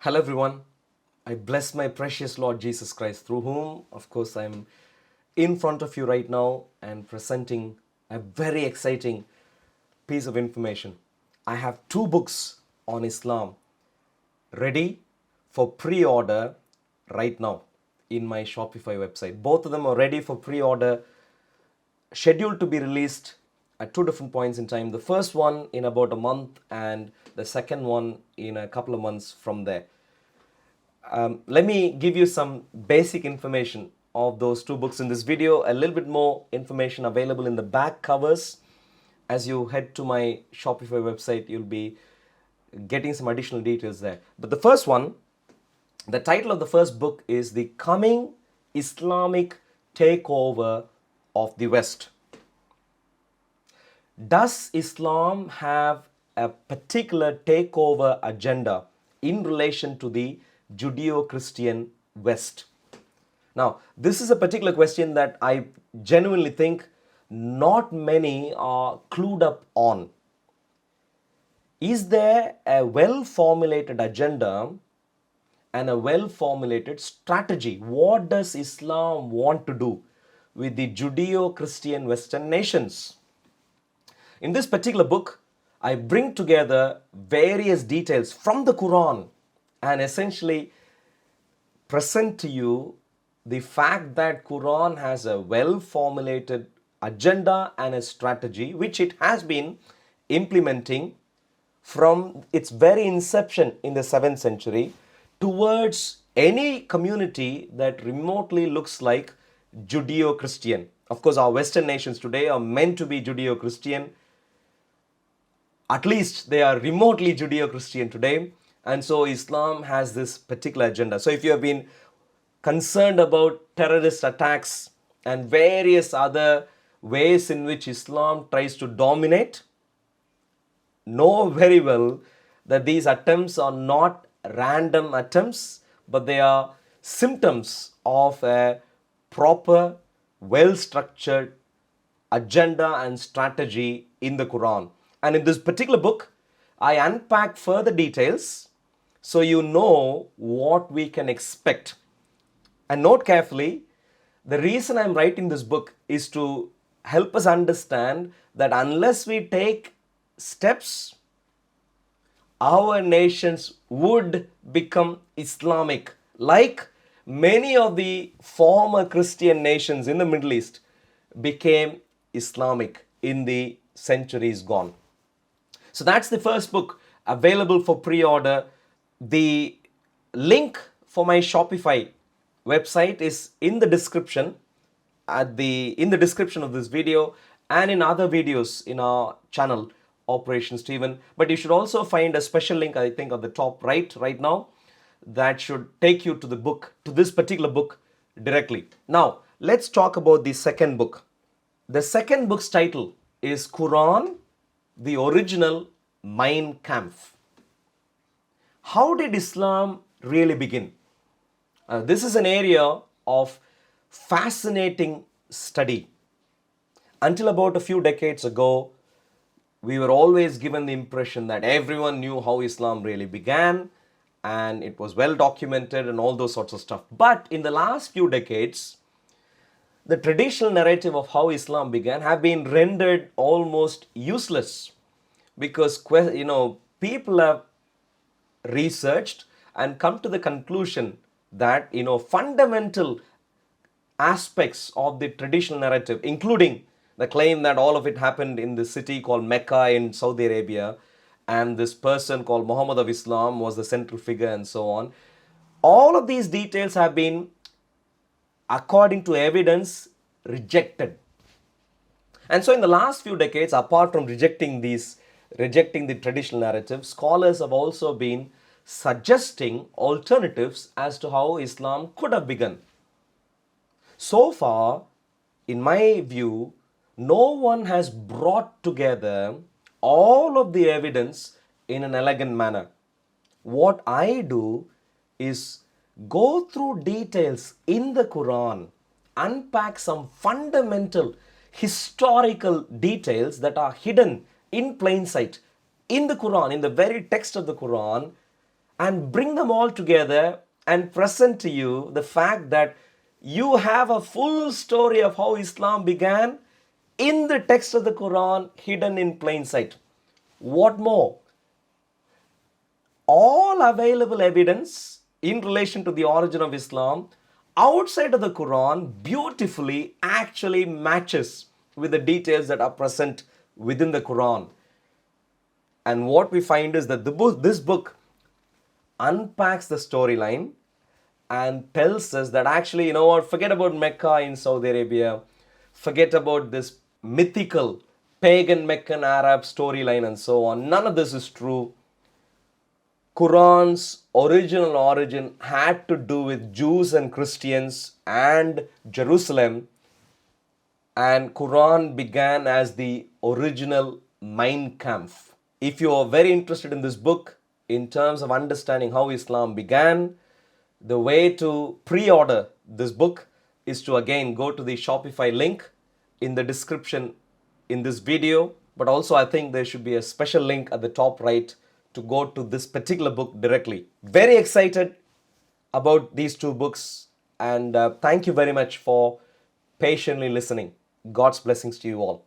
Hello everyone. I bless my precious Lord Jesus Christ, through whom, of course, I'm in front of you right now and presenting a very exciting piece of information. I have two books on Islam ready for pre-order right now in my Shopify website. Both of them are ready for pre-order, scheduled to be released at two different points in time. The first one in about a month and the second one in a couple of months from there. Let me give you some basic information of those two books in this video. A little bit more information available in the back covers. As you head to my Shopify website, you'll be getting some additional details there. But the first one, the title of the first book is The Coming Islamic Takeover of the West. Does Islam have a particular takeover agenda in relation to the Judeo-Christian West? Now, this is a particular question that I genuinely think not many are clued up on. Is there a well-formulated agenda and a well-formulated strategy? What does Islam want to do with the Judeo-Christian Western nations? In this particular book, I bring together various details from the Quran and essentially present to you the fact that Quran has a well-formulated agenda and a strategy which it has been implementing from its very inception in the 7th century towards any community that remotely looks like Judeo-Christian. Of course, our Western nations today are meant to be Judeo-Christian. At least they are remotely Judeo-Christian today. And so Islam has this particular agenda. So if you have been concerned about terrorist attacks and various other ways in which Islam tries to dominate, know very well that these attempts are not random attempts, but they are symptoms of a proper, well-structured agenda and strategy in the Quran. And in this particular book, I unpack further details so you know what we can expect. And note carefully, the reason I'm writing this book is to help us understand that unless we take steps, our nations would become Islamic, like many of the former Christian nations in the Middle East became Islamic in the centuries gone. So that's the first book available for pre-order. The link for my Shopify website is in the description in the description of this video and in other videos in our channel, Operation Stephen. But you should also find a special link, I think, on the top right now, that should take you to the book, to this particular book directly. Now, let's talk about the second book. The second book's title is Quran, the original Mein Kampf. How did Islam really begin? This is an area of fascinating study. Until about a few decades ago, we were always given the impression that everyone knew how Islam really began and it was well documented and all those sorts of stuff. But in the last few decades, the traditional narrative of how Islam began have been rendered almost useless because people have researched and come to the conclusion that fundamental aspects of the traditional narrative, including the claim that all of it happened in the city called Mecca in Saudi Arabia, and this person called Muhammad of Islam was the central figure and so on. All of these details have been, according to evidence, rejected. And so in the last few decades, apart from rejecting the traditional narrative, scholars have also been suggesting alternatives as to how Islam could have begun. So far, in my view, no one has brought together all of the evidence in an elegant manner. What I do is go through details in the Quran, unpack some fundamental historical details that are hidden in plain sight in the Quran, in the very text of the Quran, and bring them all together and present to you the fact that you have a full story of how Islam began in the text of the Quran, hidden in plain sight. What more? All available evidence in relation to the origin of Islam outside of the Quran beautifully actually matches with the details that are present within the Quran. And what we find is that this book unpacks the storyline and tells us that actually, you know what, forget about Mecca in Saudi Arabia, forget about this mythical pagan Meccan Arab storyline and so on. None of this is true. Quran's original origin had to do with Jews and Christians and Jerusalem, and Quran began as the original Mein Kampf. If you are very interested in this book in terms of understanding how Islam began, the way to pre-order this book is to again go to the Shopify link in the description in this video, but also I think there should be a special link at the top right to go to this particular book directly. Very excited about these two books, and thank you very much for patiently listening. God's blessings to you all.